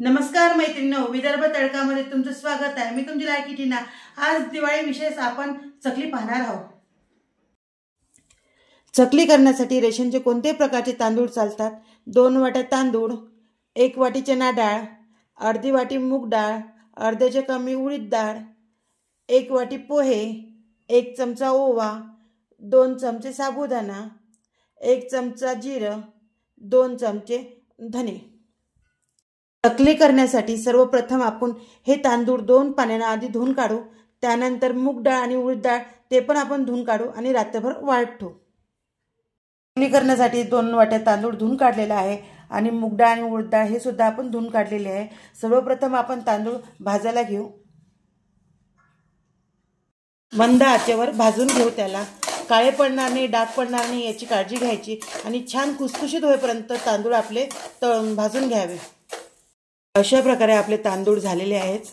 नमस्कार मैत्रिणींनो, विदर्भ तडकामध्ये तुमचं स्वागत आहे। मी तुमची लाडकी टीना। आज दिवाळी विशेष आपण चकली पाहणार आहोत। चकली करण्यासाठी रेशनचे कोणते प्रकारचे तांदूळ चालतात? 2 वाट्या तांदूळ, 1 वाटी चणा डाळ, अर्धी वाटी मूग डाळ, अर्ध्याच्या कमी उडीद डाळ, 1 वाटी पोहे, 1 चमचा ओवा, 2 चमचे साबुदाणा, 1 चमचा जिरं, 2 चमचे धने। चकली करण्यासाठी सर्वप्रथम आपण हे तांदूळ 2 पाण्याने आधी धुवून काढू। त्यानंतर मूग डाळ आणि उडीद डाळ ते पण आपण धुवून काढू आणि रात्रभर वाळत ठेवू। चकली करण्यासाठी 2 वाट्या तांदूळ धुवून काढलेला आहे आणि मूग डाळ आणि उडीद डाळ हे सुद्धा आपण धुवून काढलेले आहे। सर्वप्रथम आपण तांदूळ भाजायला घेऊ। मंद आचेवर भाजून घेऊ। त्याला काळे पडणार नाही, डाग पडणार नाही याची काळजी घ्यायची आणि छान खुसखुशीत होईपर्यंत तांदूळ आपले भाजून घ्यावे। अशा प्रकारे आपले तांदूळ झालेले आहेत।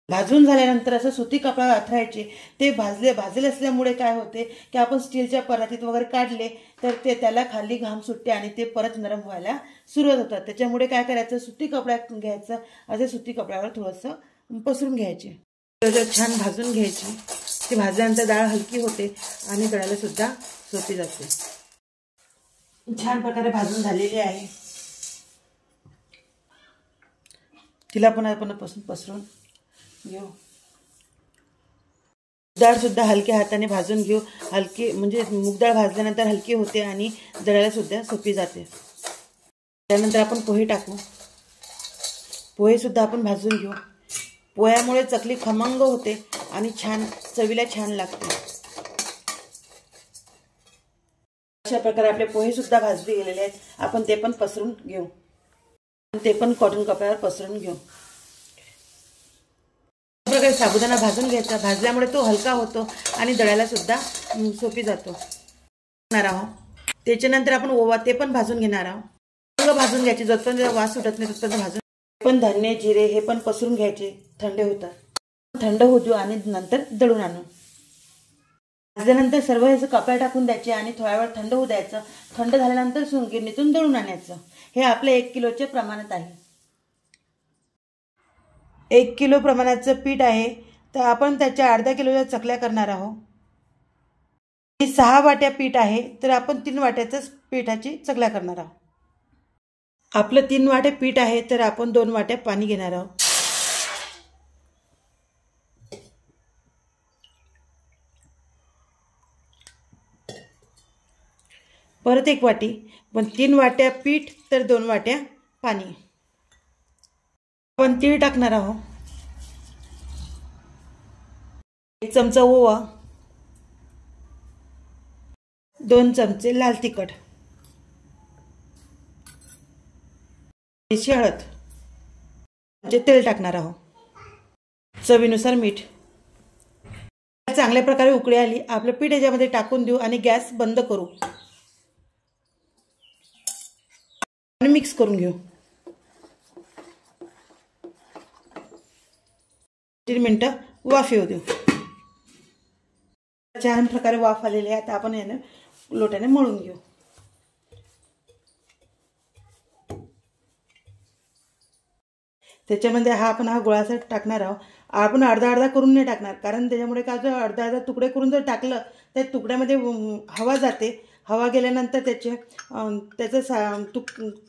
भाजून झाल्यानंतर असं सुती कपडा अंथरायचे। ते भाजले असल्यामुळे काय होते की आपण स्टीलच्या परातीत वगैरे काढले तर ते त्याला खाली घाम सुटते आणि ते परत नरम व्हायला सुरुवात होतात। त्याच्यामुळे काय करायचं, सुती कपडा घ्यायचा, असे सुती कपड्यावर थोडंसं पसरून घ्यायचे, छान भाजून घ्यायची। ते भाजल्यानंतर डाळ हलकी होते आणि दळायला सुद्धा सोपी जाते। छान प्रकारे भाजून झालेली आहे। तिला पण आपण पसरून घेऊ। डाळ सुद्धा हलक्या हाताने भाजून घेऊ। हलकी म्हणजे मूग डाळ भाजल्यानंतर हलकी होते आणि दळायला सुद्धा सोपी जाते। त्यानंतर आपण पोहे टाकू। पोहे सुद्धा आपण भाजून घेऊ। पोह्यामुळे चकली खमंग होते आणि छान चवीला छान लागते। अशा प्रकारे आपले पोहे सुद्धा भाजले गेलेले आहेत। आपण ते पण पसरून घेऊ। ते पण कॉटन कपड्यावर पसरून घेऊ। प्रकारे साबुदाणा भाजून घ्यायचा। भाजल्यामुळे तो हलका होतो आणि दळायला सुद्धा सोपी जातो। त्याच्यानंतर आपण ओवा ते पण भाजून घेणार आहोत। सगळं भाजून घ्यायचे, जोपर्यंत वास सुटत नाही तोपर्यंत भाजून। पण धान्य जिरे हे पण पसरून घ्यायचे, थंड होतात। थंड होऊ देऊ आणि नंतर दळून आणू। भाजल्यानंतर सर्व हे कपडा टाकून द्यायचे आणि थोडा वेळ थंड होऊ द्यायचं। थंड झाल्यानंतर गिरणीतून दळून आणायचं। हे आपले 1 किलोच्या प्रमाणात आहे। 1 किलो प्रमाणाचं पीठ आहे, तर आपण त्याच्या अर्धा किलोच्या चकल्या करणार आहोत। 6 वाट्या पीठ आहे, तर आपण 3 वाट्याच पिठाची चकल्या करणार आहोत। आपलं 3 वाटे पीठ आहे, तर आपण 2 वाट्या पाणी घेणार आहोत। परत 1 वाटी, पण 3 वाट्या पीठ तर 2 वाट्या पाणी। आपण तीळ टाकणार आहोत। 1 चमचा ओवा, 2 चमचे लाल तिखट, हळद, तेल टाकणार आहोत, चवीनुसार मीठ। चांगल्या प्रकारे उकळी आली, आपलं पीठ याच्यामध्ये टाकून देऊ आणि गॅस बंद करू आणि मिक्स करून घेऊ। 3 मिनिटं वाफ येऊ देऊ। छान प्रकारे वाफ आलेली आहे। आता आपण याने लोट्याने मळून घेऊ। त्याच्यामध्ये आपण गोळासा टाकणार आहोत। आपण अर्धा करून नाही टाकणार, कारण त्याच्यामुळे काय होतं, अर्धा तुकडे करून जर टाकलं तर तुकड्यामध्ये हवा जाते। हवा गेल्यानंतर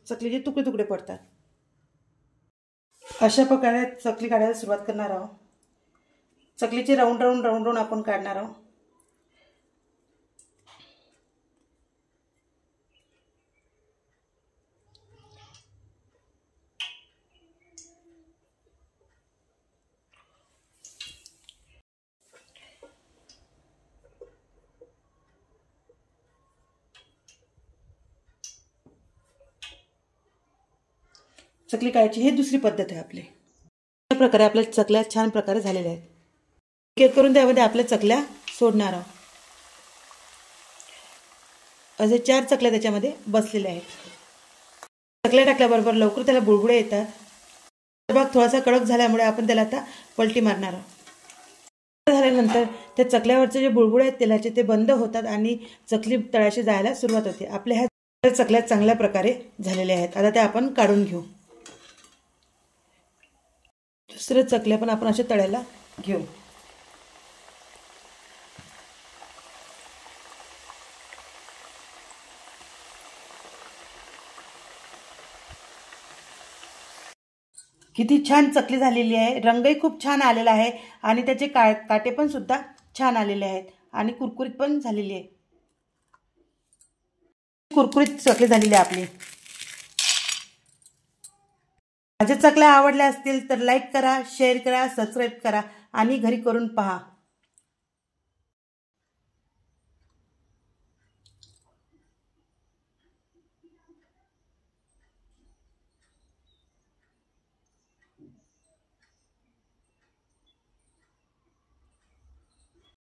चकलीचे तुकडे पडतात। अशा प्रकारे चकली काढायला सुरुवात करणार आहोत। चकलीचे राऊंड आपण काढणार आहोत। चकली काढायची ही दुसरी पद्धत आहे आपली। अशा प्रकारे आपल्या चकल्या छान प्रकारे झालेल्या आहेत। एक करून त्यामध्ये आपल्या चकल्या सोडणार आहोत। असे 4 चकल्या त्याच्यामध्ये बसलेल्या आहेत। चकल्या टाकल्याबरोबर लवकर त्याला बुळबुळे येतात। भाग थोडासा कडक झाल्यामुळे आपण त्याला आता पलटी मारणार आहोत। झाल्यानंतर त्या चकल्यावरचे जे बुळबुळे आहेत तेलाचे ते बंद होतात आणि चकली तळाशी जायला सुरुवात होते। आपल्या ह्या चकल्या चांगल्या प्रकारे झालेल्या आहेत। आता त्या आपण काढून घेऊ। दुसरे चकल्या पण आपण अशा तळायला घेऊ. किती छान चकली झालेली आहे. रंगही खूप छान आलेला आहे आणि त्याचे काटे पण सुद्धा छान आलेले आहेत आणि कुरकुरीत पण झालेली आहे. कुरकुरीत चकली झालेली आहे आपली. माझ्या चकल्या आवडल्या असतील तर लाईक करा, शेअर करा, सबस्क्राईब करा आणि घरी करून पहा.